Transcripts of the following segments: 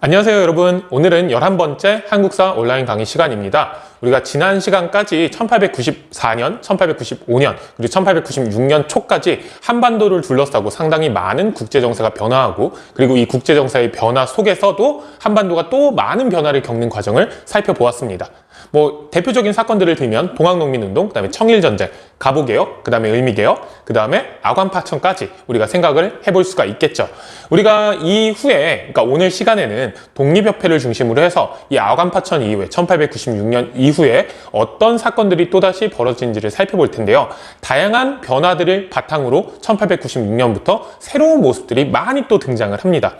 안녕하세요 여러분. 오늘은 11번째 한국사 온라인 강의 시간입니다. 우리가 지난 시간까지 1894년, 1895년, 그리고 1896년 초까지 한반도를 둘러싸고 상당히 많은 국제정세가 변화하고, 그리고 이 국제정세의 변화 속에서도 한반도가 또 많은 변화를 겪는 과정을 살펴보았습니다. 대표적인 사건들을 들면 동학농민운동, 그 다음에 청일전쟁, 갑오개혁, 그 다음에 을미개혁, 그 다음에 아관파천까지 우리가 생각을 해볼 수가 있겠죠. 우리가 이후에, 그러니까 오늘 시간에는 독립협회를 중심으로 해서 이 아관파천 이후에 1896년 이후에 어떤 사건들이 또다시 벌어진지를 살펴볼 텐데요. 다양한 변화들을 바탕으로 1896년부터 새로운 모습들이 많이 또 등장을 합니다.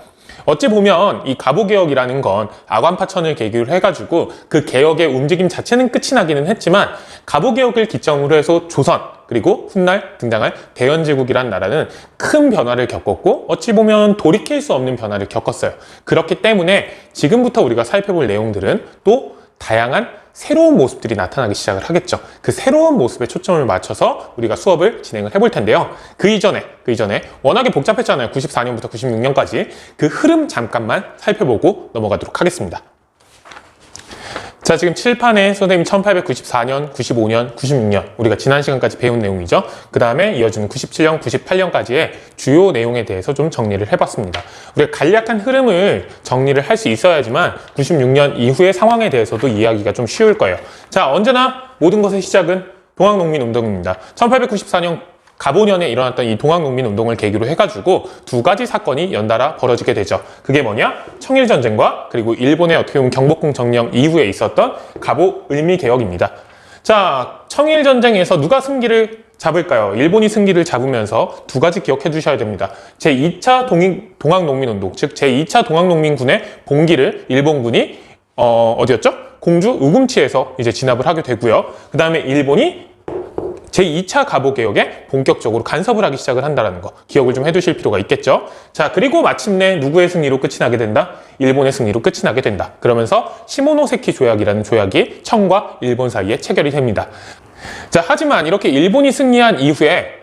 어찌 보면 이 갑오개혁이라는 건 아관파천을 계기로 해가지고 그 개혁의 움직임 자체는 끝이 나기는 했지만, 갑오개혁을 기점으로 해서 조선, 그리고 훗날 등장할 대연제국이란 나라는 큰 변화를 겪었고, 어찌 보면 돌이킬 수 없는 변화를 겪었어요. 그렇기 때문에 지금부터 우리가 살펴볼 내용들은 또 다양한 새로운 모습들이 나타나기 시작을 하겠죠. 그 새로운 모습에 초점을 맞춰서 우리가 수업을 진행을 해볼 텐데요. 그 이전에 워낙에 복잡했잖아요. 94년부터 96년까지. 그 흐름 잠깐만 살펴보고 넘어가도록 하겠습니다. 자, 지금 칠판에 선생님이 1894년, 95년, 96년 우리가 지난 시간까지 배운 내용이죠. 그 다음에 이어지는 97년, 98년까지의 주요 내용에 대해서 좀 정리를 해봤습니다. 우리가 간략한 흐름을 정리를 할 수 있어야지만 96년 이후의 상황에 대해서도 이해하기가 좀 쉬울 거예요. 자, 언제나 모든 것의 시작은 동학농민운동입니다. 1894년 갑오년에 일어났던 이 동학농민운동을 계기로 해가지고 두 가지 사건이 연달아 벌어지게 되죠. 그게 뭐냐? 청일전쟁과 그리고 일본의 어떻게 보면 경복궁 정령 이후에 있었던 갑오 을미개혁입니다. 자, 청일전쟁에서 누가 승기를 잡을까요? 일본이 승기를 잡으면서 두 가지 기억해 두셔야 됩니다. 제2차 동학농민운동, 즉 제2차 동학농민군의 봉기를 일본군이 어디였죠? 공주 우금치에서 이제 진압을 하게 되고요. 그 다음에 일본이 제2차 갑오개혁에 본격적으로 간섭을 하기 시작을 한다는 거 기억을 좀 해두실 필요가 있겠죠. 자, 그리고 마침내 누구의 승리로 끝이 나게 된다? 일본의 승리로 끝이 나게 된다. 그러면서 시모노세키 조약이라는 조약이 청과 일본 사이에 체결이 됩니다. 자, 하지만 이렇게 일본이 승리한 이후에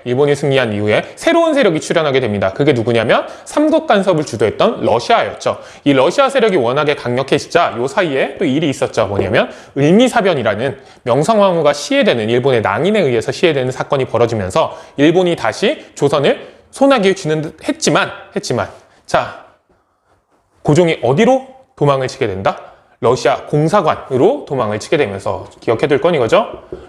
새로운 세력이 출현하게 됩니다. 그게 누구냐면 삼국 간섭을 주도했던 러시아였죠. 이 러시아 세력이 워낙에 강력해지자 요 사이에 또 일이 있었죠. 뭐냐면 을미사변이라는 명성황후가 시해되는, 일본의 낭인에 의해서 시해되는 사건이 벌어지면서 일본이 다시 조선을 손아귀에 쥐는 듯 했지만 자, 고종이 어디로 도망을 치게 된다? 러시아 공사관으로 도망을 치게 되면서, 기억해둘 건 이거죠?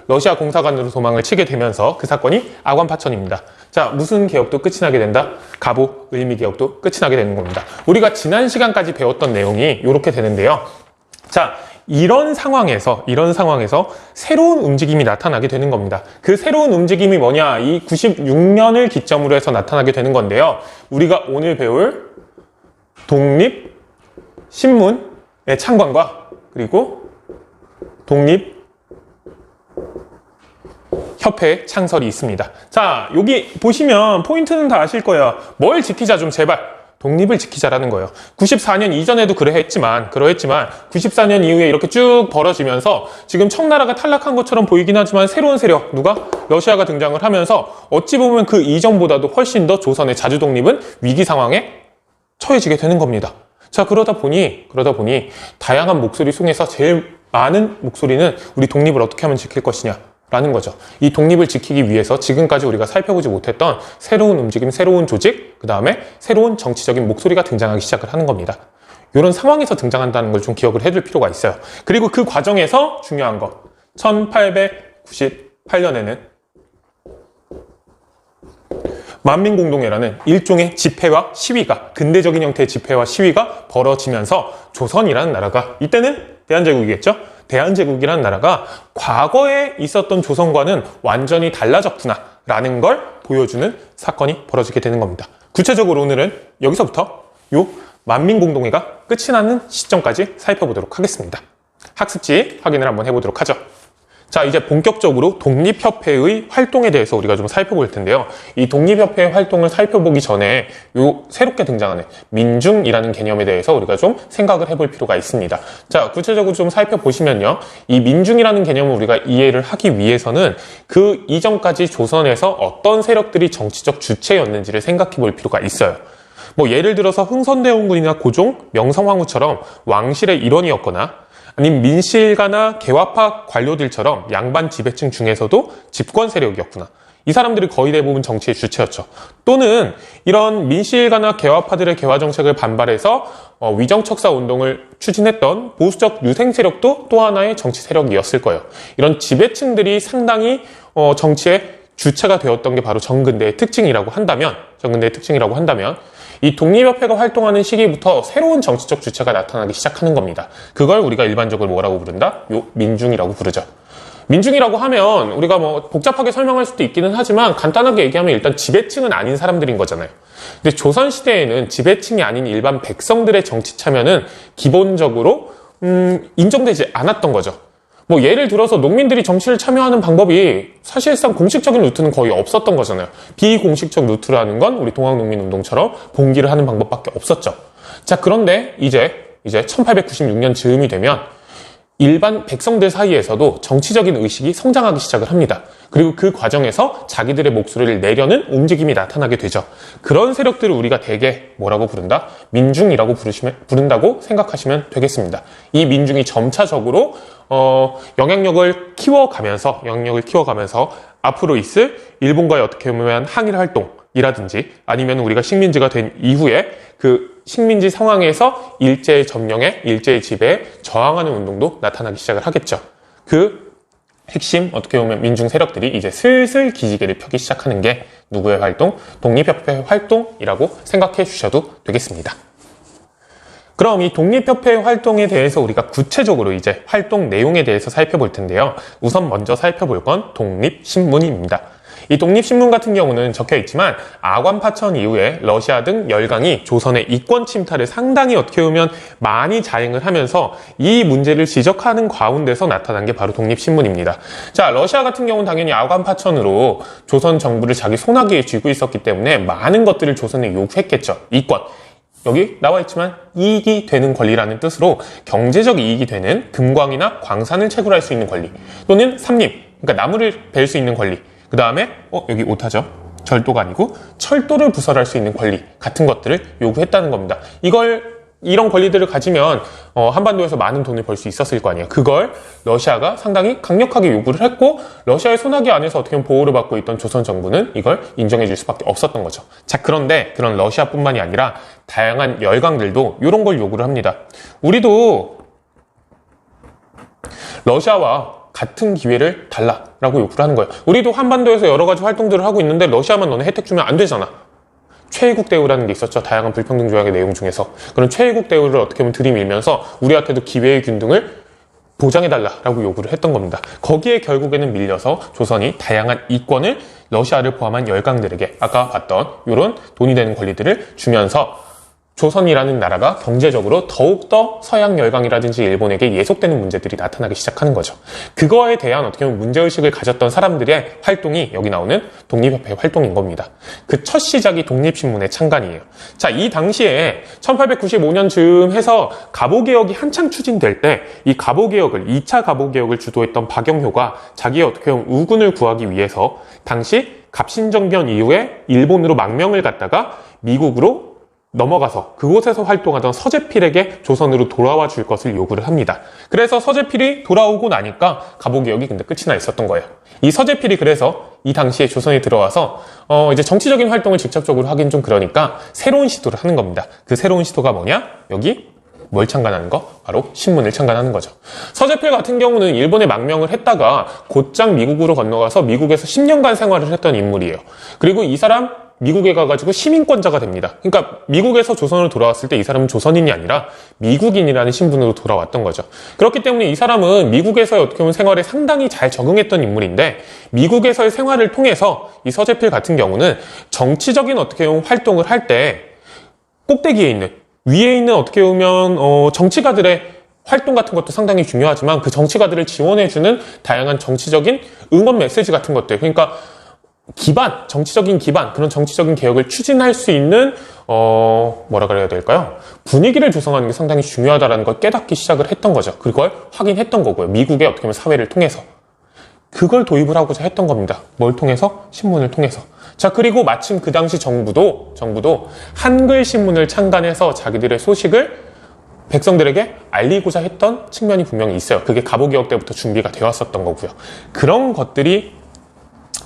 러시아 공사관으로 도망을 치게 되면서 그 사건이 아관파천입니다. 자, 무슨 개혁도 끝이 나게 된다? 갑오 을미개혁도 끝이 나게 되는 겁니다. 우리가 지난 시간까지 배웠던 내용이 이렇게 되는데요. 자, 이런 상황에서 새로운 움직임이 나타나게 되는 겁니다. 그 새로운 움직임이 뭐냐? 이 96년을 기점으로 해서 나타나게 되는 건데요. 우리가 오늘 배울 독립신문의 창관과 그리고 독립협회 창설이 있습니다. 자, 여기 보시면 포인트는 다 아실 거예요. 뭘 지키자, 좀 제발 독립을 지키자라는 거예요. 94년 이전에도 그러했지만 94년 이후에 이렇게 쭉 벌어지면서 지금 청나라가 탈락한 것처럼 보이긴 하지만 새로운 세력, 누가? 러시아가 등장을 하면서 어찌 보면 그 이전보다도 훨씬 더 조선의 자주 독립은 위기 상황에 처해지게 되는 겁니다. 자, 그러다 보니 다양한 목소리 속에서 제일 많은 목소리는 우리 독립을 어떻게 하면 지킬 것이냐 라는 거죠. 이 독립을 지키기 위해서 지금까지 우리가 살펴보지 못했던 새로운 움직임, 새로운 조직, 그 다음에 새로운 정치적인 목소리가 등장하기 시작을 하는 겁니다. 이런 상황에서 등장한다는 걸 좀 기억을 해둘 필요가 있어요. 그리고 그 과정에서 중요한 거, 1898년에는 만민공동회라는 일종의 집회와 시위가, 근대적인 형태의 집회와 시위가 벌어지면서 조선이라는 나라가, 이때는 대한제국이겠죠? 대한제국이라는 나라가 과거에 있었던 조선과는 완전히 달라졌구나 라는 걸 보여주는 사건이 벌어지게 되는 겁니다. 구체적으로 오늘은 여기서부터 요 만민공동회가 끝이 나는 시점까지 살펴보도록 하겠습니다. 학습지 확인을 한번 해보도록 하죠. 자, 이제 본격적으로 독립협회의 활동에 대해서 우리가 좀 살펴볼 텐데요. 이 독립협회의 활동을 살펴보기 전에 요 새롭게 등장하는 민중이라는 개념에 대해서 우리가 좀 생각을 해볼 필요가 있습니다. 자, 구체적으로 좀 살펴보시면요. 이 민중이라는 개념을 우리가 이해를 하기 위해서는 그 이전까지 조선에서 어떤 세력들이 정치적 주체였는지를 생각해 볼 필요가 있어요. 뭐 예를 들어서 흥선대원군이나 고종, 명성황후처럼 왕실의 일원이었거나 아니면 민실가나 개화파 관료들처럼 양반 지배층 중에서도 집권 세력이었구나. 이 사람들이 거의 대부분 정치의 주체였죠. 또는 이런 민실가나 개화파들의 개화 정책을 반발해서 위정척사 운동을 추진했던 보수적 유생 세력도 또 하나의 정치 세력이었을 거예요. 이런 지배층들이 상당히 정치의 주체가 되었던 게 바로 정근대의 특징이라고 한다면 이 독립협회가 활동하는 시기부터 새로운 정치적 주체가 나타나기 시작하는 겁니다. 그걸 우리가 일반적으로 뭐라고 부른다? 민중이라고 부르죠. 민중이라고 하면 우리가 뭐 복잡하게 설명할 수도 있기는 하지만 간단하게 얘기하면 일단 지배층은 아닌 사람들인 거잖아요. 근데 조선시대에는 지배층이 아닌 일반 백성들의 정치 참여는 기본적으로 인정되지 않았던 거죠. 뭐 예를 들어서 농민들이 정치를 참여하는 방법이 사실상 공식적인 루트는 거의 없었던 거잖아요. 비공식적 루트라는 건 우리 동학농민운동처럼 봉기를 하는 방법밖에 없었죠. 자, 그런데 이제 1896년 즈음이 되면 일반 백성들 사이에서도 정치적인 의식이 성장하기 시작을 합니다. 그리고 그 과정에서 자기들의 목소리를 내려는 움직임이 나타나게 되죠. 그런 세력들을 우리가 대개 뭐라고 부른다? 민중이라고 부른다고 생각하시면 되겠습니다. 이 민중이 점차적으로 영향력을 키워가면서 앞으로 있을 일본과의 어떻게 보면 항일 활동이라든지 아니면 우리가 식민지가 된 이후에 그 식민지 상황에서 일제의 점령에, 일제의 지배에 저항하는 운동도 나타나기 시작을 하겠죠. 그 핵심 어떻게 보면 민중 세력들이 이제 슬슬 기지개를 펴기 시작하는 게 누구의 활동? 독립협회 활동이라고 생각해 주셔도 되겠습니다. 그럼 이 독립협회의 활동에 대해서 우리가 구체적으로 이제 활동 내용에 대해서 살펴볼 텐데요. 우선 먼저 살펴볼 건 독립신문입니다. 이 독립신문 같은 경우는 적혀 있지만 아관 파천 이후에 러시아 등 열강이 조선의 이권 침탈을 상당히 어떻게 보면 많이 자행을 하면서 이 문제를 지적하는 가운데서 나타난 게 바로 독립신문입니다. 자, 러시아 같은 경우는 당연히 아관 파천으로 조선 정부를 자기 손아귀에 쥐고 있었기 때문에 많은 것들을 조선에 요구했겠죠. 이권. 여기 나와 있지만 이익이 되는 권리라는 뜻으로 경제적 이익이 되는 금광이나 광산을 채굴할 수 있는 권리 또는 삼림, 그러니까 나무를 벨 수 있는 권리, 그 다음에 여기 오타죠. 절도가 아니고 철도를 부설할 수 있는 권리 같은 것들을 요구했다는 겁니다. 이런 권리들을 가지면 한반도에서 많은 돈을 벌 수 있었을 거 아니에요. 그걸 러시아가 상당히 강력하게 요구를 했고 러시아의 손아귀 안에서 어떻게 보면 보호를 받고 있던 조선 정부는 이걸 인정해 줄 수밖에 없었던 거죠. 자, 그런데 그런 러시아뿐만이 아니라 다양한 열강들도 이런 걸 요구를 합니다. 우리도 러시아와 같은 기회를 달라라고 요구를 하는 거예요. 우리도 한반도에서 여러 가지 활동들을 하고 있는데 러시아만 너네 혜택 주면 안 되잖아. 최애국 대우라는 게 있었죠. 다양한 불평등 조약의 내용 중에서. 그런 최애국 대우를 어떻게 보면 들이밀면서 우리한테도 기회의 균등을 보장해달라라고 요구를 했던 겁니다. 거기에 결국에는 밀려서 조선이 다양한 이권을 러시아를 포함한 열강들에게 아까 봤던 이런 돈이 되는 권리들을 주면서 조선이라는 나라가 경제적으로 더욱더 서양 열강이라든지 일본에게 예속되는 문제들이 나타나기 시작하는 거죠. 그거에 대한 어떻게 보면 문제의식을 가졌던 사람들의 활동이 여기 나오는 독립협회 활동인 겁니다. 그 첫 시작이 독립신문의 창간이에요. 자, 이 당시에 1895년쯤 해서 갑오개혁이 한창 추진될 때 이 갑오개혁을 2차 갑오개혁을 주도했던 박영효가 자기의 어떻게 보면 우군을 구하기 위해서 당시 갑신정변 이후에 일본으로 망명을 갔다가 미국으로 넘어가서 그곳에서 활동하던 서재필에게 조선으로 돌아와 줄 것을 요구를 합니다. 그래서 서재필이 돌아오고 나니까 갑오개혁이 근데 끝이 나 있었던 거예요. 이 서재필이 그래서 이 당시에 조선에 들어와서 이제 정치적인 활동을 직접적으로 하긴 좀 그러니까 새로운 시도를 하는 겁니다. 그 새로운 시도가 뭐냐? 여기 뭘 창간하는 거? 바로 신문을 창간하는 거죠. 서재필 같은 경우는 일본에 망명을 했다가 곧장 미국으로 건너가서 미국에서 10년간 생활을 했던 인물이에요. 그리고 이 사람 미국에 가가지고 시민권자가 됩니다. 그러니까 미국에서 조선으로 돌아왔을 때 이 사람은 조선인이 아니라 미국인이라는 신분으로 돌아왔던 거죠. 그렇기 때문에 이 사람은 미국에서의 어떻게 보면 생활에 상당히 잘 적응했던 인물인데 미국에서의 생활을 통해서 이 서재필 같은 경우는 정치적인 어떻게 보면 활동을 할 때 꼭대기에 있는 위에 있는 어떻게 보면 정치가들의 활동 같은 것도 상당히 중요하지만 그 정치가들을 지원해주는 다양한 정치적인 응원 메시지 같은 것들 그러니까 정치적인 기반, 그런 정치적인 개혁을 추진할 수 있는, 뭐라 그래야 될까요? 분위기를 조성하는 게 상당히 중요하다는 걸 깨닫기 시작을 했던 거죠. 그걸 확인했던 거고요. 미국의 어떻게 보면 사회를 통해서. 그걸 도입을 하고자 했던 겁니다. 뭘 통해서? 신문을 통해서. 자, 그리고 마침 그 당시 정부도 한글 신문을 창간해서 자기들의 소식을 백성들에게 알리고자 했던 측면이 분명히 있어요. 그게 갑오개혁 때부터 준비가 되어 왔었던 거고요. 그런 것들이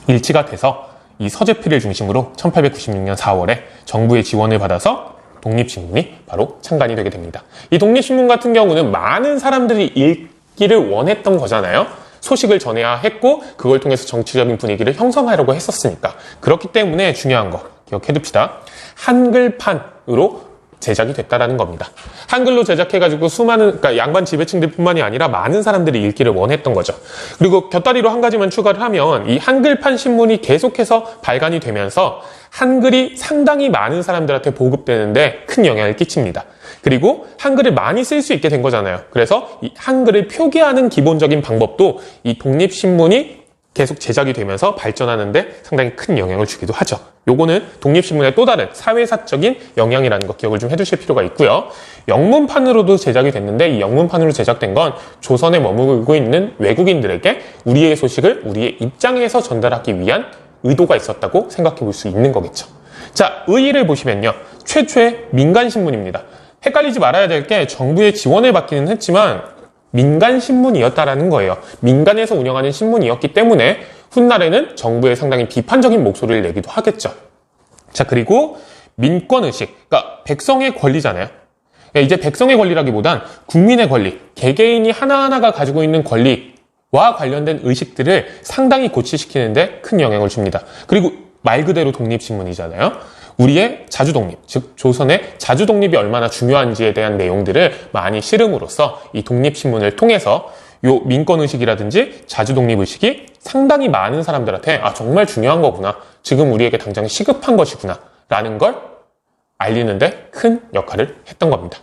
일치가 돼서 이 서재필을 중심으로 1896년 4월에 정부의 지원을 받아서 독립신문이 바로 창간이 되게 됩니다. 이 독립신문 같은 경우는 많은 사람들이 읽기를 원했던 거잖아요. 소식을 전해야 했고 그걸 통해서 정치적인 분위기를 형성하려고 했었으니까. 그렇기 때문에 중요한 거 기억해둡시다. 한글판으로 제작이 됐다라는 겁니다. 한글로 제작해가지고 그러니까 양반 지배층들 뿐만이 아니라 많은 사람들이 읽기를 원했던 거죠. 그리고 곁다리로 한 가지만 추가를 하면 이 한글판 신문이 계속해서 발간이 되면서 한글이 상당히 많은 사람들한테 보급되는데 큰 영향을 끼칩니다. 그리고 한글을 많이 쓸 수 있게 된 거잖아요. 그래서 이 한글을 표기하는 기본적인 방법도 이 독립신문이 계속 제작이 되면서 발전하는데 상당히 큰 영향을 주기도 하죠. 요거는 독립신문의 또 다른 사회사적인 영향이라는 거 기억을 좀 해두실 필요가 있고요. 영문판으로도 제작이 됐는데 이 영문판으로 제작된 건 조선에 머물고 있는 외국인들에게 우리의 소식을 우리의 입장에서 전달하기 위한 의도가 있었다고 생각해 볼 수 있는 거겠죠. 자, 의의를 보시면요. 최초의 민간신문입니다. 헷갈리지 말아야 될 게 정부의 지원을 받기는 했지만 민간신문이었다라는 거예요. 민간에서 운영하는 신문이었기 때문에 훗날에는 정부에 상당히 비판적인 목소리를 내기도 하겠죠. 자, 그리고 민권의식, 그러니까 백성의 권리잖아요. 그러니까 이제 백성의 권리라기보단 국민의 권리, 개개인이 하나하나가 가지고 있는 권리와 관련된 의식들을 상당히 고취시키는데 큰 영향을 줍니다. 그리고 말 그대로 독립신문이잖아요. 우리의 자주독립, 즉 조선의 자주독립이 얼마나 중요한지에 대한 내용들을 많이 실음으로써 이 독립신문을 통해서 요 민권의식이라든지 자주독립의식이 상당히 많은 사람들한테 정말 중요한 거구나, 지금 우리에게 당장 시급한 것이구나 라는 걸 알리는데 큰 역할을 했던 겁니다.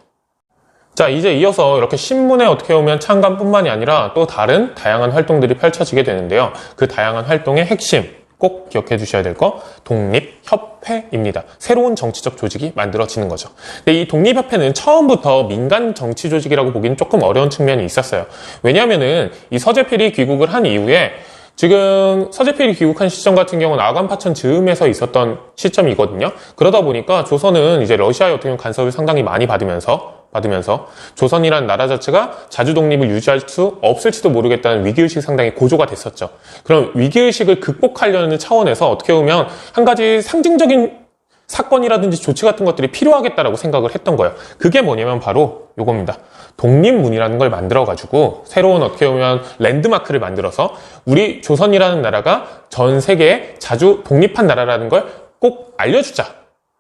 자, 이제 이어서 이렇게 신문에 어떻게 보면 창간뿐만이 아니라 또 다른 다양한 활동들이 펼쳐지게 되는데요. 그 다양한 활동의 핵심 꼭 기억해 주셔야 될 거 독립협회입니다. 새로운 정치적 조직이 만들어지는 거죠. 근데 이 독립협회는 처음부터 민간 정치 조직이라고 보기는 조금 어려운 측면이 있었어요. 왜냐하면은 이 서재필이 귀국을 한 이후에 지금 서재필이 귀국한 시점 같은 경우는 아관파천 즈음에서 있었던 시점이거든요. 그러다 보니까 조선은 이제 러시아의 어떻게 보면 간섭을 상당히 많이 받으면서 조선이라는 나라 자체가 자주독립을 유지할 수 없을지도 모르겠다는 위기의식이 상당히 고조가 됐었죠. 그럼 위기의식을 극복하려는 차원에서 어떻게 보면 한 가지 상징적인 사건이라든지 조치 같은 것들이 필요하겠다라고 생각을 했던 거예요. 그게 뭐냐면 바로 요겁니다. 독립문이라는 걸 만들어가지고 새로운 어떻게 보면 랜드마크를 만들어서 우리 조선이라는 나라가 전 세계에 자주 독립한 나라라는 걸 꼭 알려주자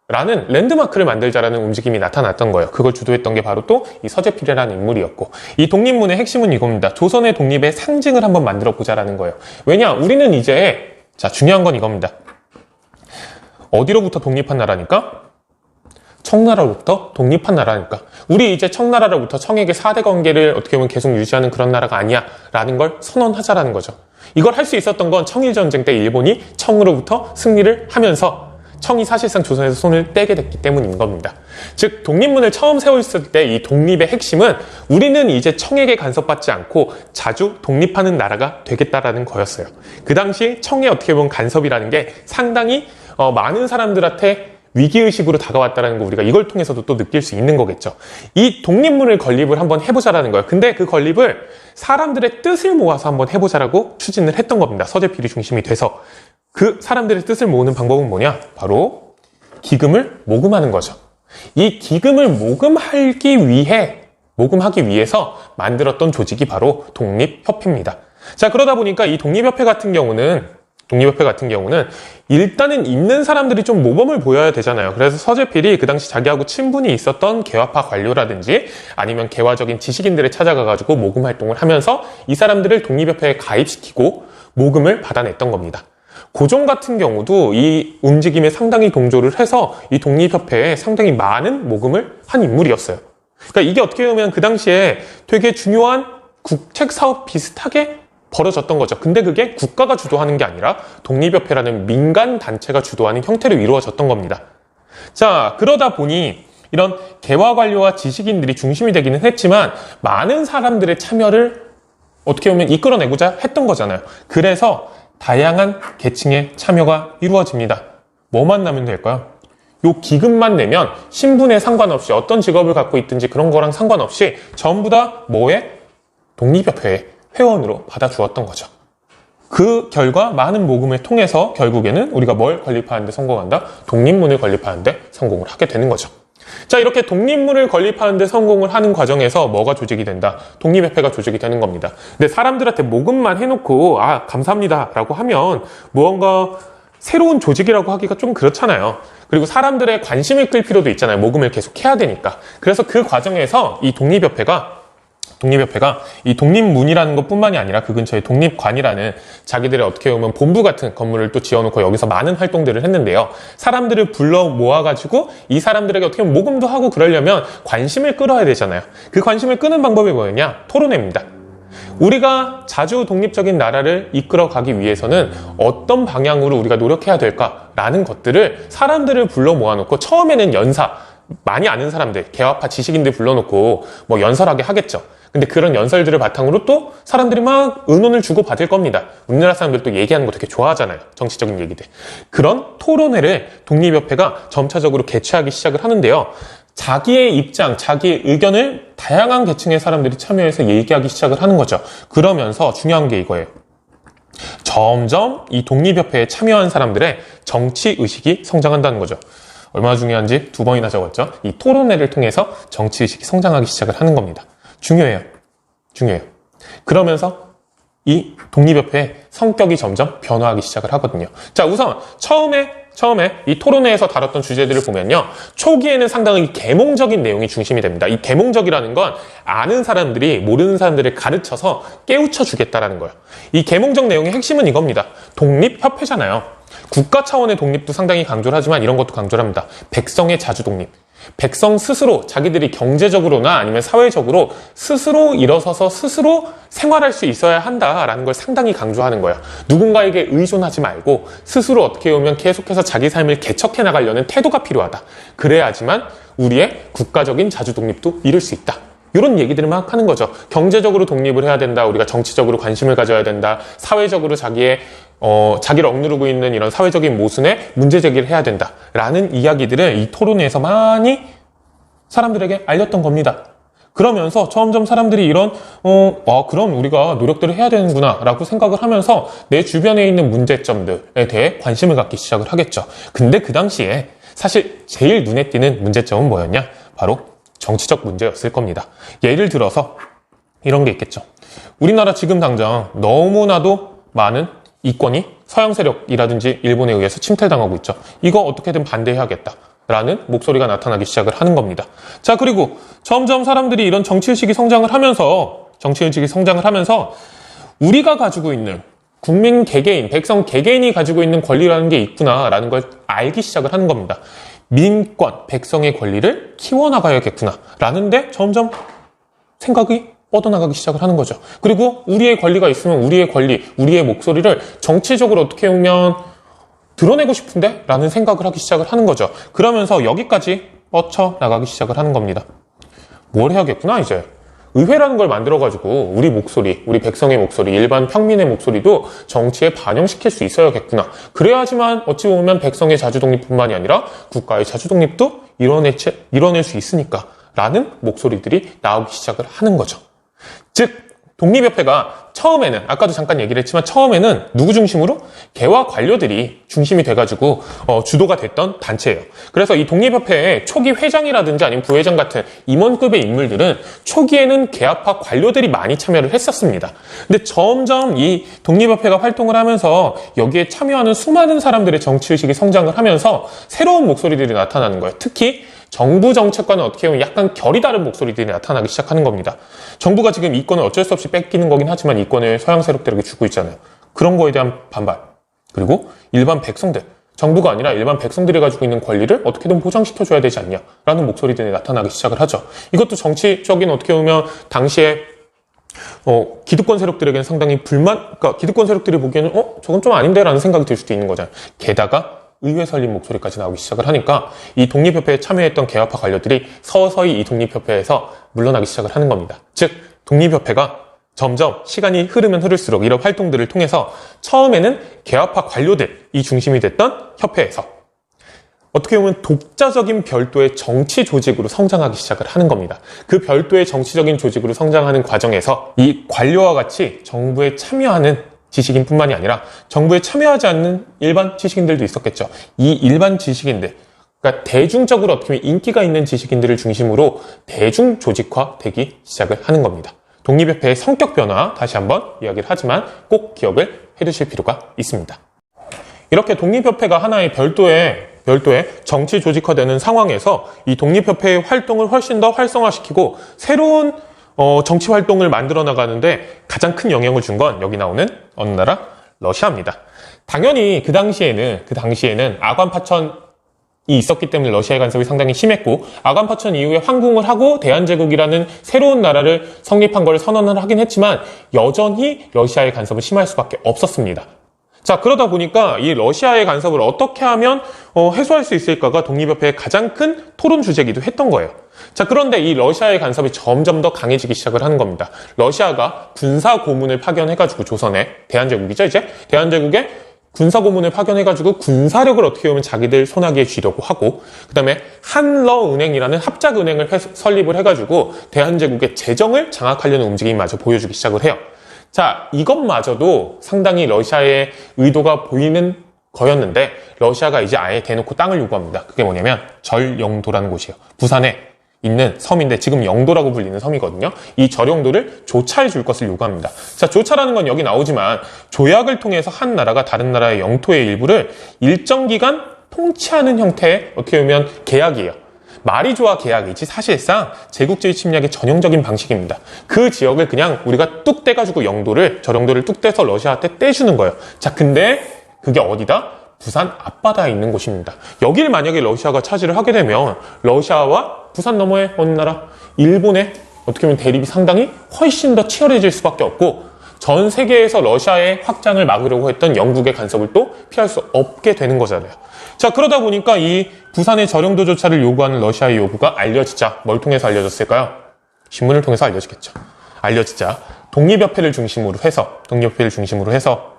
라는 랜드마크를 만들자라는 움직임이 나타났던 거예요. 그걸 주도했던 게 바로 또 이 서재필이라는 인물이었고, 이 독립문의 핵심은 이겁니다. 조선의 독립의 상징을 한번 만들어 보자라는 거예요. 왜냐? 우리는 이제 중요한 건 이겁니다. 어디로부터 독립한 나라니까? 청나라로부터 독립한 나라니까. 우리 이제 청나라로부터 청에게 4대 관계를 어떻게 보면 계속 유지하는 그런 나라가 아니야 라는 걸 선언하자라는 거죠. 이걸 할 수 있었던 건 청일전쟁 때 일본이 청으로부터 승리를 하면서 청이 사실상 조선에서 손을 떼게 됐기 때문인 겁니다. 즉 독립문을 처음 세웠을 때 이 독립의 핵심은 우리는 이제 청에게 간섭받지 않고 자주 독립하는 나라가 되겠다라는 거였어요. 그 당시 청의 어떻게 보면 간섭이라는 게 상당히 많은 사람들한테 위기의식으로 다가왔다는 거 우리가 이걸 통해서도 또 느낄 수 있는 거겠죠. 이 독립문을 건립을 한번 해보자라는 거예요. 근데 그 건립을 사람들의 뜻을 모아서 한번 해보자라고 추진을 했던 겁니다. 서재필이 중심이 돼서. 그 사람들의 뜻을 모으는 방법은 뭐냐? 바로 기금을 모금하는 거죠. 이 기금을 모금하기 위해서 만들었던 조직이 바로 독립협회입니다. 자, 그러다 보니까 이 독립협회 같은 경우는 일단은 있는 사람들이 좀 모범을 보여야 되잖아요. 그래서 서재필이 그 당시 자기하고 친분이 있었던 개화파 관료라든지 아니면 개화적인 지식인들을 찾아가가지고 모금 활동을 하면서 이 사람들을 독립협회에 가입시키고 모금을 받아냈던 겁니다. 고종 같은 경우도 이 움직임에 상당히 동조를 해서 이 독립협회에 상당히 많은 모금을 한 인물이었어요. 그러니까 이게 어떻게 보면 그 당시에 되게 중요한 국책사업 비슷하게 벌어졌던 거죠. 근데 그게 국가가 주도하는 게 아니라 독립협회라는 민간 단체가 주도하는 형태로 이루어졌던 겁니다. 자, 그러다 보니 이런 개화 관료와 지식인들이 중심이 되기는 했지만 많은 사람들의 참여를 어떻게 보면 이끌어내고자 했던 거잖아요. 그래서 다양한 계층의 참여가 이루어집니다. 뭐만 나면 될까요? 요 기금만 내면 신분에 상관없이 어떤 직업을 갖고 있든지 그런 거랑 상관없이 전부 다 뭐에? 독립협회의 회원으로 받아주었던 거죠. 그 결과 많은 모금을 통해서 결국에는 우리가 뭘 건립하는 데 성공한다? 독립문을 건립하는 데 성공을 하게 되는 거죠. 자, 이렇게 독립문을 건립하는 데 성공을 하는 과정에서 뭐가 조직이 된다? 독립협회가 조직이 되는 겁니다. 근데 사람들한테 모금만 해놓고 감사합니다 라고 하면 무언가 새로운 조직이라고 하기가 좀 그렇잖아요. 그리고 사람들의 관심을 끌 필요도 있잖아요. 모금을 계속 해야 되니까. 그래서 그 과정에서 이 독립협회가 이 독립문이라는 것 뿐만이 아니라 그 근처에 독립관이라는 자기들의 어떻게 보면 본부 같은 건물을 또 지어놓고 여기서 많은 활동들을 했는데요. 사람들을 불러 모아가지고 이 사람들에게 어떻게 보면 모금도 하고 그러려면 관심을 끌어야 되잖아요. 그 관심을 끄는 방법이 뭐였냐? 토론회입니다. 우리가 자주 독립적인 나라를 이끌어가기 위해서는 어떤 방향으로 우리가 노력해야 될까라는 것들을 사람들을 불러 모아놓고 처음에는 많이 아는 사람들, 개화파 지식인들 불러놓고 뭐 연설하게 하겠죠. 근데 그런 연설들을 바탕으로 또 사람들이 막 의논을 주고받을 겁니다. 우리나라 사람들 또 얘기하는 거 되게 좋아하잖아요. 정치적인 얘기들. 그런 토론회를 독립협회가 점차적으로 개최하기 시작을 하는데요. 자기의 입장, 자기의 의견을 다양한 계층의 사람들이 참여해서 얘기하기 시작을 하는 거죠. 그러면서 중요한 게 이거예요. 점점 이 독립협회에 참여한 사람들의 정치의식이 성장한다는 거죠. 얼마나 중요한지 2번이나 적었죠. 이 토론회를 통해서 정치의식이 성장하기 시작을 하는 겁니다. 중요해요. 그러면서 이 독립협회의 성격이 점점 변화하기 시작을 하거든요. 자, 우선 처음에 이 토론회에서 다뤘던 주제들을 보면요. 초기에는 상당히 계몽적인 내용이 중심이 됩니다. 이 계몽적이라는 건 아는 사람들이 모르는 사람들을 가르쳐서 깨우쳐 주겠다라는 거예요. 이 계몽적 내용의 핵심은 이겁니다. 독립협회잖아요. 국가 차원의 독립도 상당히 강조를 하지만 이런 것도 강조를 합니다. 백성의 자주 독립. 백성 스스로 자기들이 경제적으로나 아니면 사회적으로 스스로 일어서서 스스로 생활할 수 있어야 한다라는 걸 상당히 강조하는 거예요. 누군가에게 의존하지 말고 스스로 어떻게 보면 계속해서 자기 삶을 개척해 나가려는 태도가 필요하다. 그래야지만 우리의 국가적인 자주 독립도 이룰 수 있다. 이런 얘기들을 막 하는 거죠. 경제적으로 독립을 해야 된다. 우리가 정치적으로 관심을 가져야 된다. 사회적으로 자기를 억누르고 있는 이런 사회적인 모순에 문제 제기를 해야 된다. 라는 이야기들을 이 토론회에서 많이 사람들에게 알렸던 겁니다. 그러면서 점점 사람들이 이런 그럼 우리가 노력들을 해야 되는구나 라고 생각을 하면서 내 주변에 있는 문제점들에 대해 관심을 갖기 시작을 하겠죠. 근데 그 당시에 사실 제일 눈에 띄는 문제점은 뭐였냐? 바로 정치적 문제였을 겁니다. 예를 들어서 이런 게 있겠죠. 우리나라 지금 당장 너무나도 많은 이권이 서양 세력이라든지 일본에 의해서 침탈당하고 있죠. 이거 어떻게든 반대해야겠다라는 목소리가 나타나기 시작을 하는 겁니다. 자, 그리고 점점 사람들이 이런 정치의식이 성장을 하면서 우리가 가지고 있는 국민 개개인, 백성 개개인이 가지고 있는 권리라는 게 있구나라는 걸 알기 시작을 하는 겁니다. 민권, 백성의 권리를 키워나가야겠구나 라는데 점점 생각이 뻗어나가기 시작을 하는 거죠. 그리고 우리의 권리가 있으면 우리의 권리, 우리의 목소리를 정치적으로 어떻게 보면 드러내고 싶은데? 라는 생각을 하기 시작을 하는 거죠. 그러면서 여기까지 뻗쳐나가기 시작을 하는 겁니다. 뭘 해야겠구나 이제. 의회라는 걸 만들어가지고 우리 목소리, 우리 백성의 목소리, 일반 평민의 목소리도 정치에 반영시킬 수 있어야겠구나. 그래야지만 어찌 보면 백성의 자주독립뿐만이 아니라 국가의 자주독립도 이뤄낼 수 있으니까 라는 목소리들이 나오기 시작을 하는 거죠. 즉 독립협회가 처음에는 아까도 잠깐 얘기를 했지만 처음에는 누구 중심으로? 개화 관료들이 중심이 돼가지고 주도가 됐던 단체예요. 그래서 이 독립협회의 초기 회장이라든지 아니면 부회장 같은 임원급의 인물들은 초기에는 개화파 관료들이 많이 참여를 했었습니다. 근데 점점 이 독립협회가 활동을 하면서 여기에 참여하는 수많은 사람들의 정치의식이 성장을 하면서 새로운 목소리들이 나타나는 거예요. 특히 정부 정책과는 어떻게 보면 약간 결이 다른 목소리들이 나타나기 시작하는 겁니다. 정부가 지금 이권을 어쩔 수 없이 뺏기는 거긴 하지만 이권을 서양 세력들에게 주고 있잖아요. 그런 거에 대한 반발. 그리고 일반 백성들, 정부가 아니라 일반 백성들이 가지고 있는 권리를 어떻게든 보장시켜줘야 되지 않냐라는 목소리들이 나타나기 시작을 하죠. 이것도 정치적인 어떻게 보면 당시에 기득권 세력들에게는 상당히 그러니까 기득권 세력들이 보기에는 저건 좀 아닌데 라는 생각이 들 수도 있는 거잖아요. 게다가 의회 설립 목소리까지 나오기 시작을 하니까 이 독립협회에 참여했던 개화파 관료들이 서서히 이 독립협회에서 물러나기 시작을 하는 겁니다. 즉 독립협회가 점점 시간이 흐르면 흐를수록 이런 활동들을 통해서 처음에는 계엄파 관료들이 중심이 됐던 협회에서 어떻게 보면 독자적인 별도의 정치 조직으로 성장하기 시작을 하는 겁니다. 그 별도의 정치적인 조직으로 성장하는 과정에서 이 관료와 같이 정부에 참여하는 지식인뿐만이 아니라 정부에 참여하지 않는 일반 지식인들도 있었겠죠. 이 일반 지식인들, 그러니까 대중적으로 어떻게 보면 인기가 있는 지식인들을 중심으로 대중 조직화되기 시작을 하는 겁니다. 독립협회의 성격 변화 다시 한번 이야기를 하지만 꼭 기억을 해두실 필요가 있습니다. 이렇게 독립협회가 하나의 별도의 정치 조직화되는 상황에서 이 독립협회의 활동을 훨씬 더 활성화시키고 새로운 정치 활동을 만들어 나가는데 가장 큰 영향을 준 건 여기 나오는 어느 나라? 러시아입니다. 당연히 그 당시에는 아관 파천이 있었기 때문에 러시아의 간섭이 상당히 심했고 아관 파천 이후에 황궁을 하고 대한제국이라는 새로운 나라를 성립한 걸 선언을 하긴 했지만 여전히 러시아의 간섭은 심할 수밖에 없었습니다. 자, 그러다 보니까 이 러시아의 간섭을 어떻게 하면 해소할 수 있을까가 독립협회의 가장 큰 토론 주제이기도 했던 거예요. 자, 그런데 이 러시아의 간섭이 점점 더 강해지기 시작을 하는 겁니다. 러시아가 군사 고문을 파견해가지고 조선에 대한제국이죠, 이제 대한제국에 군사 고문을 파견해가지고 군사력을 어떻게 보면 자기들 손아귀에 쥐려고 하고 그 다음에 한러은행이라는 합작은행을 설립을 해가지고 대한제국의 재정을 장악하려는 움직임마저 보여주기 시작을 해요. 자, 이것마저도 상당히 러시아의 의도가 보이는 거였는데 러시아가 이제 아예 대놓고 땅을 요구합니다. 그게 뭐냐면 절영도라는 곳이에요. 부산에 있는 섬인데 지금 영도라고 불리는 섬이거든요. 이 절영도를 조차해 줄 것을 요구합니다. 자, 조차라는 건 여기 나오지만 조약을 통해서 한 나라가 다른 나라의 영토의 일부를 일정 기간 통치하는 형태의 어떻게 보면 계약이에요. 말이 좋아 계약이지 사실상 제국주의 침략의 전형적인 방식입니다. 그 지역을 그냥 우리가 뚝 떼가지고 절영도를 뚝 떼서 러시아한테 떼주는 거예요. 자, 근데 그게 어디다? 부산 앞바다에 있는 곳입니다. 여길 만약에 러시아가 차지를 하게 되면 러시아와 부산 너머의 어느 나라? 일본의 어떻게 보면 대립이 상당히 훨씬 더 치열해질 수밖에 없고 전 세계에서 러시아의 확장을 막으려고 했던 영국의 간섭을 또 피할 수 없게 되는 거잖아요. 자, 그러다 보니까 이 부산의 절영도 조차를 요구하는 러시아의 요구가 알려지자 뭘 통해서 알려졌을까요? 신문을 통해서 알려지겠죠. 알려지자 독립협회를 중심으로 해서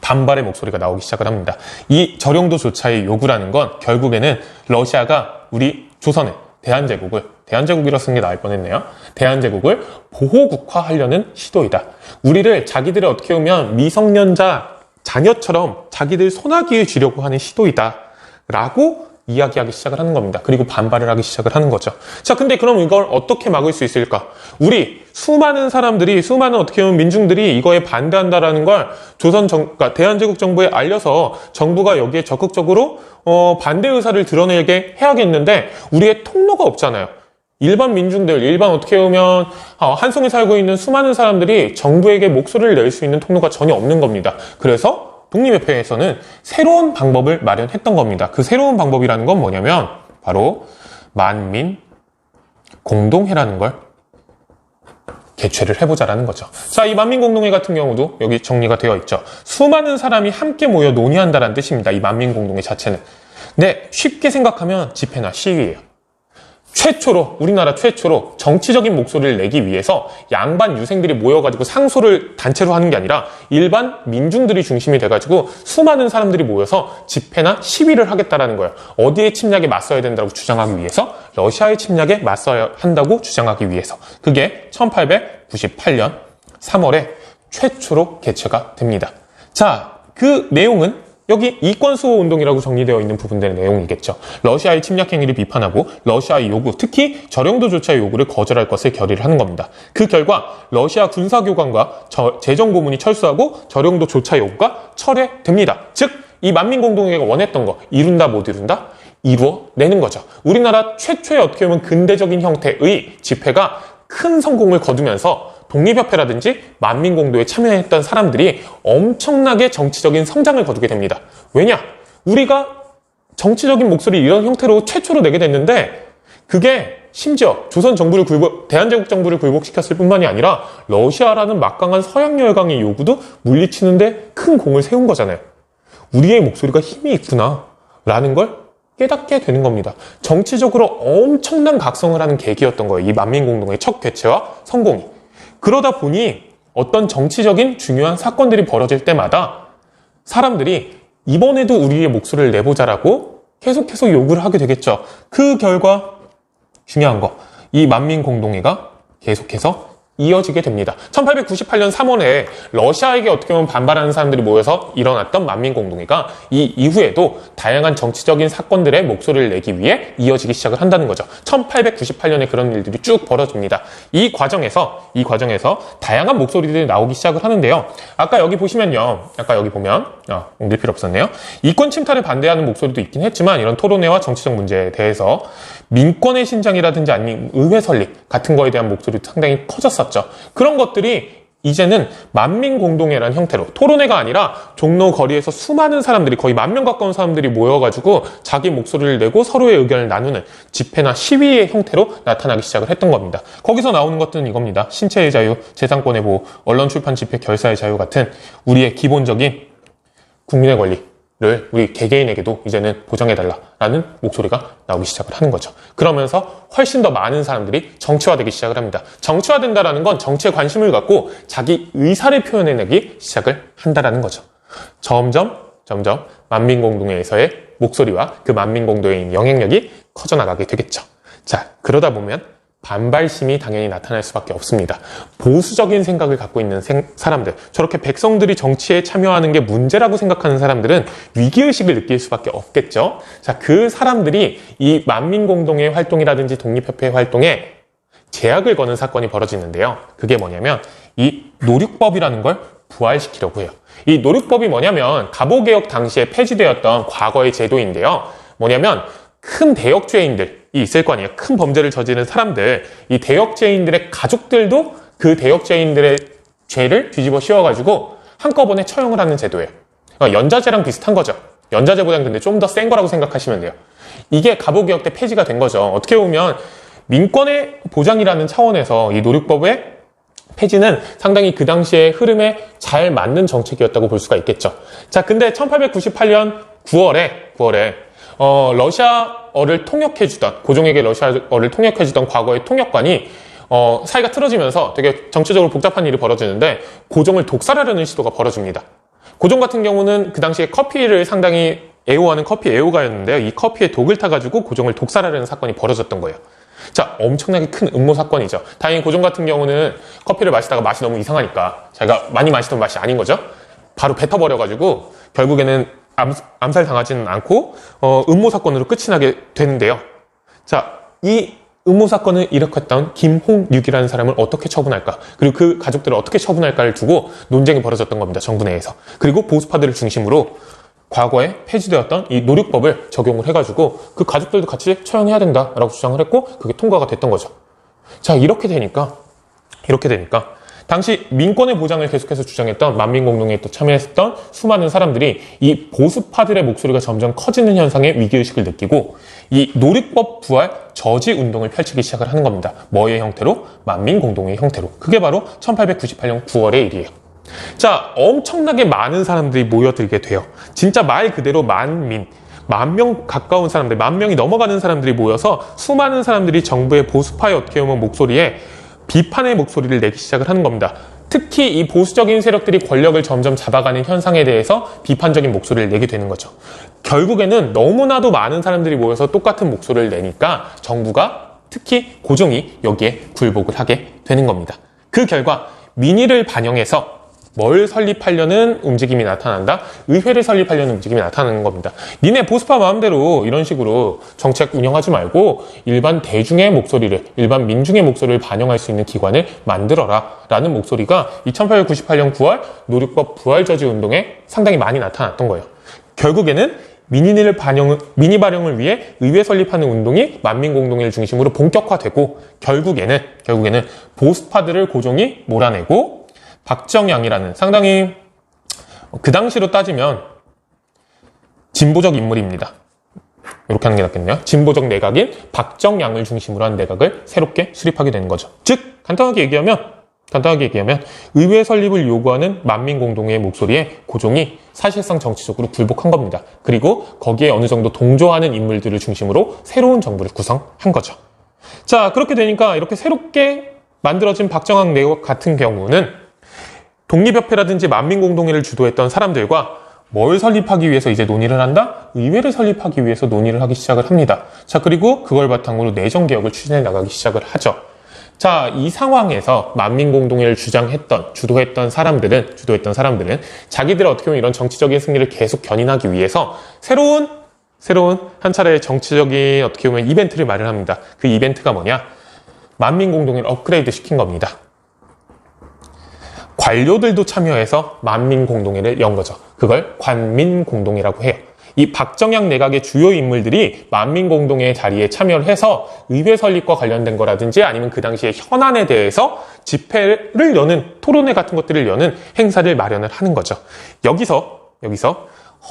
반발의 목소리가 나오기 시작을 합니다. 이 절영도 조차의 요구라는 건 결국에는 러시아가 우리 조선을 대한제국이라 쓰는 게 나을 뻔했네요. 대한제국을 보호국화하려는 시도이다. 우리를 자기들의 어떻게 보면 미성년자 자녀처럼 자기들 손아귀에 쥐려고 하는 시도이다. 라고 이야기하기 시작을 하는 겁니다. 그리고 반발을 하기 시작을 하는 거죠. 자, 근데 그럼 이걸 어떻게 막을 수 있을까? 우리 수많은 어떻게 보면 민중들이 이거에 반대한다라는 걸 그러니까 대한제국 정부에 알려서 정부가 여기에 적극적으로 반대 의사를 드러내게 해야겠는데 우리의 통로가 없잖아요. 일반 민중들, 어떻게 보면 한송에 살고 있는 수많은 사람들이 정부에게 목소리를 낼 수 있는 통로가 전혀 없는 겁니다. 그래서 독립협회에서는 새로운 방법을 마련했던 겁니다. 그 새로운 방법이라는 건 뭐냐면 바로 만민 공동회라는 걸 개최를 해보자라는 거죠. 자, 이 만민공동회 같은 경우도 여기 정리가 되어 있죠. 수많은 사람이 함께 모여 논의한다는 뜻입니다. 이 만민공동회 자체는. 근데 쉽게 생각하면 집회나 시위예요. 우리나라 최초로 정치적인 목소리를 내기 위해서 양반 유생들이 모여가지고 상소를 단체로 하는 게 아니라 일반 민중들이 중심이 돼가지고 수많은 사람들이 모여서 집회나 시위를 하겠다라는 거예요. 어디에 침략에 맞서야 된다고 주장하기 위해서? 러시아의 침략에 맞서야 한다고 주장하기 위해서. 그게 1898년 3월에 최초로 개최가 됩니다. 자, 그 내용은 여기 이권수호 운동이라고 정리되어 있는 부분들의 내용이겠죠. 러시아의 침략 행위를 비판하고 러시아의 요구, 특히 절영도조차의 요구를 거절할 것을 결의를 하는 겁니다. 그 결과 러시아 군사교관과 재정고문이 철수하고 절영도조차 요구가 철회됩니다. 즉, 이 만민공동회가 원했던 거 이룬다 못 이룬다? 이루어내는 거죠. 우리나라 최초의 어떻게 보면 근대적인 형태의 집회가 큰 성공을 거두면서 독립협회라든지 만민공동에 참여했던 사람들이 엄청나게 정치적인 성장을 거두게 됩니다. 왜냐? 우리가 정치적인 목소리 이런 형태로 최초로 내게 됐는데 그게 심지어 대한제국 정부를 굴복시켰을 뿐만이 아니라 러시아라는 막강한 서양 열강의 요구도 물리치는데 큰 공을 세운 거잖아요. 우리의 목소리가 힘이 있구나 라는 걸 깨닫게 되는 겁니다. 정치적으로 엄청난 각성을 하는 계기였던 거예요. 이 만민공동의 첫 개최와 성공이. 그러다 보니 어떤 정치적인 중요한 사건들이 벌어질 때마다 사람들이 이번에도 우리의 목소리를 내보자라고 계속해서 요구를 하게 되겠죠. 그 결과 중요한 거, 이 만민공동회가 계속해서 이어지게 됩니다. 1898년 3월에 러시아에게 어떻게 보면 반발하는 사람들이 모여서 일어났던 만민공동회가 이 이후에도 다양한 정치적인 사건들의 목소리를 내기 위해 이어지기 시작을 한다는 거죠. 1898년에 그런 일들이 쭉 벌어집니다. 이 과정에서 다양한 목소리들이 나오기 시작을 하는데요. 아까 여기 보시면요. 옮길 필요 없었네요. 이권 침탈에 반대하는 목소리도 있긴 했지만 이런 토론회와 정치적 문제에 대해서 민권의 신장이라든지 아니면 의회 설립 같은 거에 대한 목소리도 상당히 커졌었죠. 그런 것들이 이제는 만민공동회라는 형태로 토론회가 아니라 종로 거리에서 수많은 사람들이 거의 10,000명 가까운 사람들이 모여가지고 자기 목소리를 내고 서로의 의견을 나누는 집회나 시위의 형태로 나타나기 시작을 했던 겁니다. 거기서 나오는 것들은 이겁니다. 신체의 자유, 재산권의 보호, 언론 출판 집회 결사의 자유 같은 우리의 기본적인 국민의 권리를 우리 개개인에게도 이제는 보장해달라라는 목소리가 나오기 시작을 하는 거죠. 그러면서 훨씬 더 많은 사람들이 정치화되기 시작을 합니다. 정치화된다라는 건 정치에 관심을 갖고 자기 의사를 표현해내기 시작을 한다라는 거죠. 점점 만민공동회에서의 목소리와 그 만민공동회의 영향력이 커져나가게 되겠죠. 자, 그러다 보면 반발심이 당연히 나타날 수밖에 없습니다. 보수적인 생각을 갖고 있는 사람들, 저렇게 백성들이 정치에 참여하는 게 문제라고 생각하는 사람들은 위기의식을 느낄 수밖에 없겠죠. 자, 그 사람들이 이 만민공동회 활동이라든지 독립협회 활동에 제약을 거는 사건이 벌어지는데요. 그게 뭐냐면 이 노륙법이라는 걸 부활시키려고 해요. 이 노륙법이 뭐냐면 갑오개혁 당시에 폐지되었던 과거의 제도인데요. 뭐냐면 큰 대역죄인들이 있을 거 아니에요. 큰 범죄를 저지른 사람들, 이 대역죄인들의 가족들도 그 대역죄인들의 죄를 뒤집어 씌워가지고 한꺼번에 처형을 하는 제도예요. 그러니까 연좌제랑 비슷한 거죠. 연좌제보다는 근데 좀 더 센 거라고 생각하시면 돼요. 이게 갑오개혁 때 폐지가 된 거죠. 어떻게 보면 민권의 보장이라는 차원에서 이 노륙법의 폐지는 상당히 그 당시의 흐름에 잘 맞는 정책이었다고 볼 수가 있겠죠. 자, 근데 1898년 9월에 러시아어를 통역해주던, 고종에게 러시아어를 통역해주던 과거의 통역관이, 사이가 틀어지면서 되게 정치적으로 복잡한 일이 벌어지는데, 고종을 독살하려는 시도가 벌어집니다. 고종 같은 경우는 그 당시에 커피를 상당히 애호하는 커피 애호가였는데요. 이 커피에 독을 타가지고 고종을 독살하려는 사건이 벌어졌던 거예요. 자, 엄청나게 큰 음모 사건이죠. 다행히 고종 같은 경우는 커피를 마시다가 맛이 너무 이상하니까, 자기가 많이 마시던 맛이 아닌 거죠. 바로 뱉어버려가지고, 결국에는 암살당하지는 않고 음모 사건으로 끝이 나게 되는데요. 자, 이 음모 사건을 일으켰던 김홍육이라는 사람을 어떻게 처분할까, 그리고 그 가족들을 어떻게 처분할까를 두고 논쟁이 벌어졌던 겁니다. 정부 내에서. 그리고 보수파들을 중심으로 과거에 폐지되었던 이 노륙법을 적용을 해가지고 그 가족들도 같이 처형해야 된다라고 주장을 했고, 그게 통과가 됐던 거죠. 자, 이렇게 되니까 당시 민권의 보장을 계속해서 주장했던 만민공동회에 또 참여했던 수많은 사람들이 이 보수파들의 목소리가 점점 커지는 현상에 위기의식을 느끼고 이 노륙법 부활 저지 운동을 펼치기 시작을 하는 겁니다. 뭐의 형태로? 만민공동회의 형태로. 그게 바로 1898년 9월의 일이에요. 자, 엄청나게 많은 사람들이 모여들게 돼요. 진짜 말 그대로 만명 가까운 사람들, 10,000명이 넘어가는 사람들이 모여서 수많은 사람들이 정부의 보수파의 어떻게 보면 목소리에 비판의 목소리를 내기 시작을 하는 겁니다. 특히 이 보수적인 세력들이 권력을 점점 잡아가는 현상에 대해서 비판적인 목소리를 내게 되는 거죠. 결국에는 너무나도 많은 사람들이 모여서 똑같은 목소리를 내니까 정부가, 특히 고종이 여기에 굴복을 하게 되는 겁니다. 그 결과 민의를 반영해서 뭘 설립하려는 움직임이 나타난다? 의회를 설립하려는 움직임이 나타나는 겁니다. 니네 보수파 마음대로 이런 식으로 정책 운영하지 말고 일반 대중의 목소리를, 일반 민중의 목소리를 반영할 수 있는 기관을 만들어라 라는 목소리가 1898년 9월 노륙법 부활저지 운동에 상당히 많이 나타났던 거예요. 결국에는 민의 발영을 위해 의회 설립하는 운동이 만민공동회를 중심으로 본격화되고 결국에는 보수파들을 고종이 몰아내고 박정양이라는 상당히 그 당시로 따지면 진보적 인물입니다. 이렇게 하는 게 낫겠네요. 진보적 내각인 박정양을 중심으로 한 내각을 새롭게 수립하게 되는 거죠. 즉 간단하게 얘기하면 의회 설립을 요구하는 만민공동회의 목소리에 고종이 사실상 정치적으로 굴복한 겁니다. 그리고 거기에 어느 정도 동조하는 인물들을 중심으로 새로운 정부를 구성한 거죠. 자, 그렇게 되니까 이렇게 새롭게 만들어진 박정양 내각 같은 경우는 독립협회라든지 만민공동회를 주도했던 사람들과 뭘 설립하기 위해서 이제 논의를 한다? 의회를 설립하기 위해서 논의를 하기 시작을 합니다. 자, 그리고 그걸 바탕으로 내정개혁을 추진해 나가기 시작을 하죠. 자, 이 상황에서 만민공동회를 주도했던 사람들은 자기들의 어떻게 보면 이런 정치적인 승리를 계속 견인하기 위해서 새로운 한 차례의 정치적인 어떻게 보면 이벤트를 마련합니다. 그 이벤트가 뭐냐? 만민공동회를 업그레이드 시킨 겁니다. 관료들도 참여해서 만민공동회를 연 거죠. 그걸 관민공동회라고 해요. 이 박정양 내각의 주요 인물들이 만민공동회 자리에 참여를 해서 의회 설립과 관련된 거라든지 아니면 그 당시에 현안에 대해서 집회를 여는 토론회 같은 것들을 여는 행사를 마련을 하는 거죠. 여기서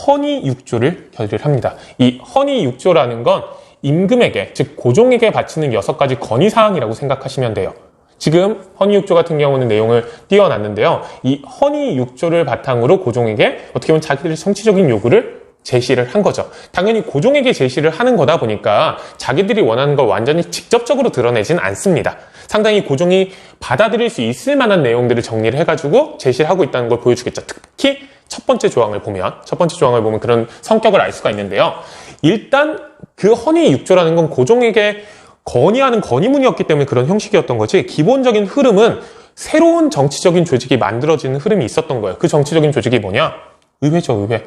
헌의 6조를 결의를 합니다. 이 헌의 6조라는 건 임금에게, 즉 고종에게 바치는 6가지 건의사항이라고 생각하시면 돼요. 지금 헌의 6조 같은 경우는 내용을 띄워놨는데요. 이 헌의 6조를 바탕으로 고종에게 어떻게 보면 자기들의 정치적인 요구를 제시를 한 거죠. 당연히 고종에게 제시를 하는 거다 보니까 자기들이 원하는 걸 완전히 직접적으로 드러내진 않습니다. 상당히 고종이 받아들일 수 있을 만한 내용들을 정리를 해가지고 제시를 하고 있다는 걸 보여주겠죠. 특히 첫 번째 조항을 보면 그런 성격을 알 수가 있는데요. 일단 그 헌의 6조라는 건 고종에게 건의하는 건의문이었기 때문에 그런 형식이었던 거지, 기본적인 흐름은 새로운 정치적인 조직이 만들어지는 흐름이 있었던 거예요. 그 정치적인 조직이 뭐냐? 의회죠, 의회.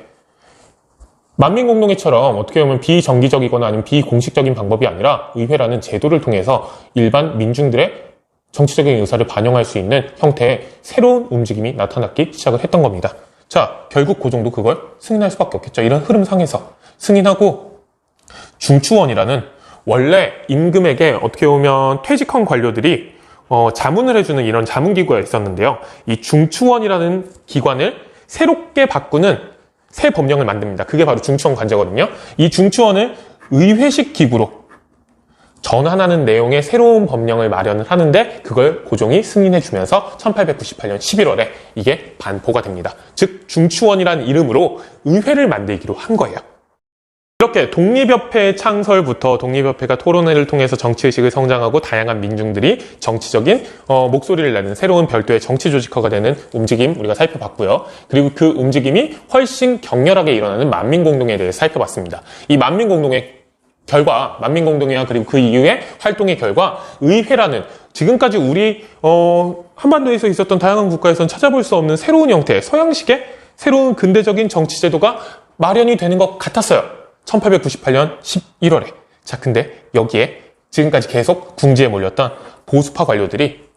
만민공동회처럼 어떻게 보면 비정기적이거나 아니면 비공식적인 방법이 아니라 의회라는 제도를 통해서 일반 민중들의 정치적인 의사를 반영할 수 있는 형태의 새로운 움직임이 나타나기 시작을 했던 겁니다. 자, 결국 고종도 그걸 승인할 수밖에 없겠죠. 이런 흐름상에서 승인하고, 중추원이라는 원래 임금에게 어떻게 보면 퇴직한 관료들이 자문을 해주는 이런 자문기구가 있었는데요. 이 중추원이라는 기관을 새롭게 바꾸는 새 법령을 만듭니다. 그게 바로 중추원 관제거든요. 이 중추원을 의회식 기구로 전환하는 내용의 새로운 법령을 마련을 하는데 그걸 고종이 승인해주면서 1898년 11월에 이게 반포가 됩니다. 즉 중추원이라는 이름으로 의회를 만들기로 한 거예요. 이렇게 독립협회 창설부터 독립협회가 토론회를 통해서 정치의식을 성장하고 다양한 민중들이 정치적인 목소리를 내는 새로운 별도의 정치 조직화가 되는 움직임 우리가 살펴봤고요. 그리고 그 움직임이 훨씬 격렬하게 일어나는 만민공동회에 대해서 살펴봤습니다. 이 만민공동회와 그리고 그 이후의 활동의 결과 의회라는 지금까지 우리 한반도에서 있었던 다양한 국가에서는 찾아볼 수 없는 새로운 형태의 서양식의 새로운 근대적인 정치제도가 마련이 되는 것 같았어요. 1898년 11월에. 자, 근데 여기에 지금까지 계속 궁지에 몰렸던 보수파 관료들이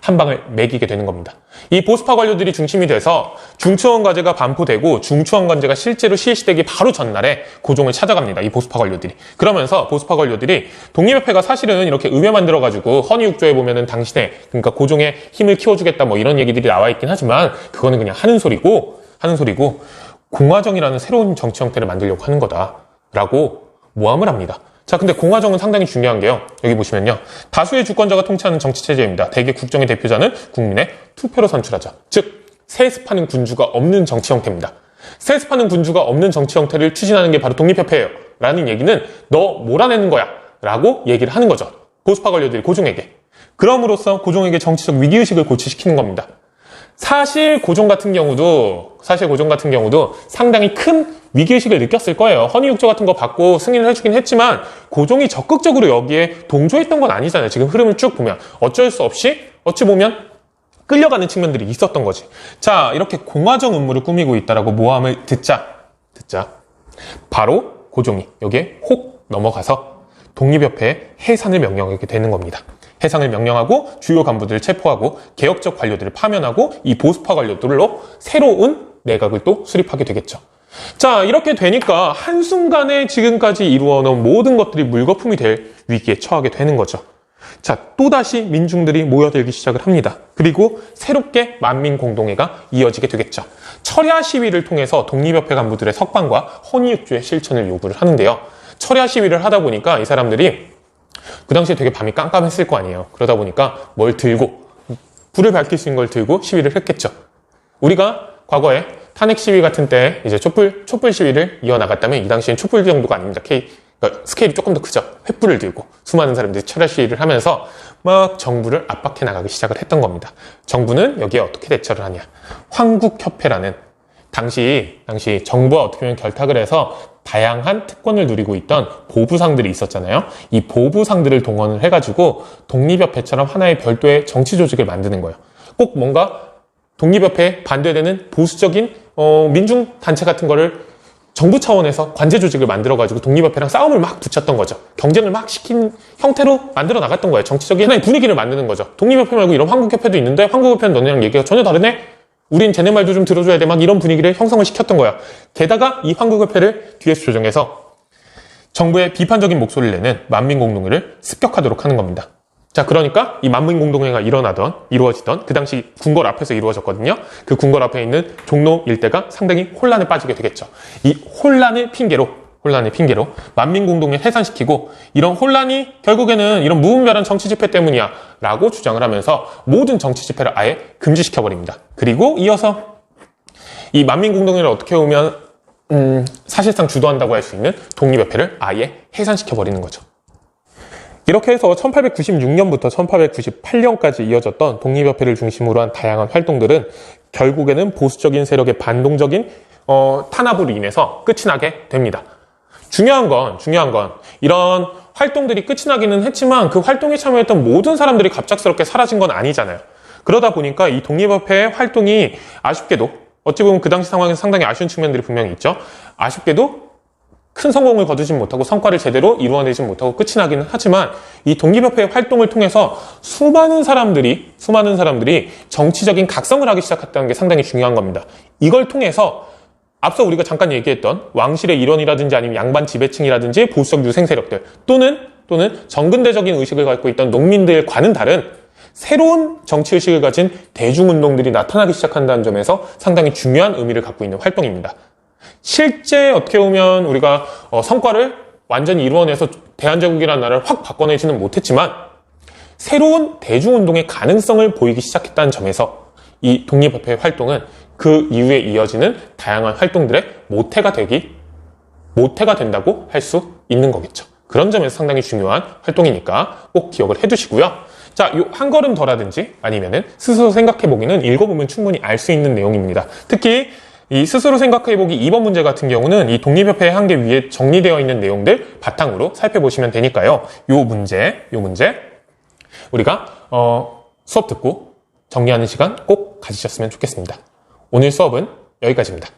한 방을 매기게 되는 겁니다. 이 보수파 관료들이 중심이 돼서 중추원 과제가 반포되고 중추원 과제가 실제로 실시되기 바로 전날에 고종을 찾아갑니다. 이 보수파 관료들이. 그러면서 보수파 관료들이 독립협회가 사실은 이렇게 의회 만들어가지고 헌의 6조에 보면은 당신의, 그러니까 고종의 힘을 키워주겠다 뭐 이런 얘기들이 나와 있긴 하지만 그거는 그냥 하는 소리고 공화정이라는 새로운 정치 형태를 만들려고 하는 거다라고 모함을 합니다. 자, 근데 공화정은 상당히 중요한 게요. 여기 보시면요. 다수의 주권자가 통치하는 정치체제입니다. 대개 국정의 대표자는 국민의 투표로 선출하죠. 즉, 세습하는 군주가 없는 정치 형태입니다. 세습하는 군주가 없는 정치 형태를 추진하는 게 바로 독립협회예요. 라는 얘기는 너 몰아내는 거야. 라고 얘기를 하는 거죠. 보수파 관료들이 고종에게. 그럼으로써 고종에게 정치적 위기의식을 고취시키는 겁니다. 사실 고종 같은 경우도 상당히 큰 위기의식을 느꼈을 거예요. 헌의 6조 같은 거 받고 승인을 해주긴 했지만 고종이 적극적으로 여기에 동조했던 건 아니잖아요. 지금 흐름을 쭉 보면 어쩔 수 없이 어찌 보면 끌려가는 측면들이 있었던 거지. 자, 이렇게 공화정 음모를 꾸미고 있다라고 모함을 듣자 바로 고종이 여기에 혹 넘어가서 독립협회의 해산을 명령하게 되는 겁니다. 해상을 명령하고 주요 간부들을 체포하고 개혁적 관료들을 파면하고 이 보수파 관료들로 새로운 내각을 또 수립하게 되겠죠. 자, 이렇게 되니까 한순간에 지금까지 이루어놓은 모든 것들이 물거품이 될 위기에 처하게 되는 거죠. 자, 또다시 민중들이 모여들기 시작을 합니다. 그리고 새롭게 만민공동회가 이어지게 되겠죠. 철야 시위를 통해서 독립협회 간부들의 석방과 헌의 6조의 실천을 요구를 하는데요. 철야 시위를 하다 보니까 이 사람들이 그 당시에 되게 밤이 깜깜했을 거 아니에요. 그러다 보니까 뭘 들고, 불을 밝힐 수 있는 걸 들고 시위를 했겠죠. 우리가 과거에 탄핵 시위 같은 때 이제 촛불 시위를 이어나갔다면 이 당시엔 촛불 정도가 아닙니다. 그러니까 스케일이 조금 더 크죠. 횃불을 들고 수많은 사람들이 철야 시위를 하면서 막 정부를 압박해 나가기 시작을 했던 겁니다. 정부는 여기에 어떻게 대처를 하냐. 황국협회라는 당시 정부와 어떻게 보면 결탁을 해서 다양한 특권을 누리고 있던 보부상들이 있었잖아요. 이 보부상들을 동원을 해가지고 독립협회처럼 하나의 별도의 정치 조직을 만드는 거예요. 꼭 뭔가 독립협회에 반대되는 보수적인 민중단체 같은 거를 정부 차원에서 관제 조직을 만들어가지고 독립협회랑 싸움을 막 붙였던 거죠. 경쟁을 막 시킨 형태로 만들어 나갔던 거예요. 정치적인 하나의 분위기를 만드는 거죠. 독립협회 말고 이런 황국협회도 있는데 황국협회는 너네랑 얘기가 전혀 다르네? 우린 쟤네 말도 좀 들어줘야 돼. 막 이런 분위기를 형성을 시켰던 거야. 게다가 이 황국협회를 뒤에서 조정해서 정부의 비판적인 목소리를 내는 만민공동회를 습격하도록 하는 겁니다. 자, 그러니까 이 만민공동회가 이루어지던 그 당시 궁궐 앞에서 이루어졌거든요. 그 궁궐 앞에 있는 종로 일대가 상당히 혼란에 빠지게 되겠죠. 이 혼란의 핑계로 만민공동회 해산시키고 이런 혼란이 결국에는 이런 무분별한 정치 집회 때문이야 라고 주장을 하면서 모든 정치 집회를 아예 금지시켜버립니다. 그리고 이어서 이 만민공동회를 어떻게 보면 사실상 주도한다고 할 수 있는 독립협회를 아예 해산시켜버리는 거죠. 이렇게 해서 1896년부터 1898년까지 이어졌던 독립협회를 중심으로 한 다양한 활동들은 결국에는 보수적인 세력의 반동적인 탄압으로 인해서 끝이 나게 됩니다. 중요한 건 이런 활동들이 끝이 나기는 했지만 그 활동에 참여했던 모든 사람들이 갑작스럽게 사라진 건 아니잖아요. 그러다 보니까 이 독립협회의 활동이 아쉽게도 어찌 보면 그 당시 상황에서 상당히 아쉬운 측면들이 분명히 있죠. 아쉽게도 큰 성공을 거두진 못하고 성과를 제대로 이루어내지 못하고 끝이 나기는 하지만 이 독립협회의 활동을 통해서 수많은 사람들이 정치적인 각성을 하기 시작했다는 게 상당히 중요한 겁니다. 이걸 통해서 앞서 우리가 잠깐 얘기했던 왕실의 일원이라든지 아니면 양반 지배층이라든지 보수적 유생 세력들 또는 정근대적인 의식을 갖고 있던 농민들과는 다른 새로운 정치의식을 가진 대중운동들이 나타나기 시작한다는 점에서 상당히 중요한 의미를 갖고 있는 활동입니다. 실제 어떻게 보면 우리가 성과를 완전히 이루어내서 대한제국이라는 나라를 확 바꿔내지는 못했지만 새로운 대중운동의 가능성을 보이기 시작했다는 점에서 이 독립협회의 활동은 그 이후에 이어지는 다양한 활동들의 모태가 된다고 할 수 있는 거겠죠. 그런 점에서 상당히 중요한 활동이니까 꼭 기억을 해두시고요. 자, 요 한 걸음 더라든지 아니면은 스스로 생각해보기는 읽어보면 충분히 알 수 있는 내용입니다. 특히 이 스스로 생각해보기 2번 문제 같은 경우는 이 독립협회의 한계 위에 정리되어 있는 내용들 바탕으로 살펴보시면 되니까요. 요 문제 우리가 수업 듣고 정리하는 시간 꼭 가지셨으면 좋겠습니다. 오늘 수업은 여기까지입니다.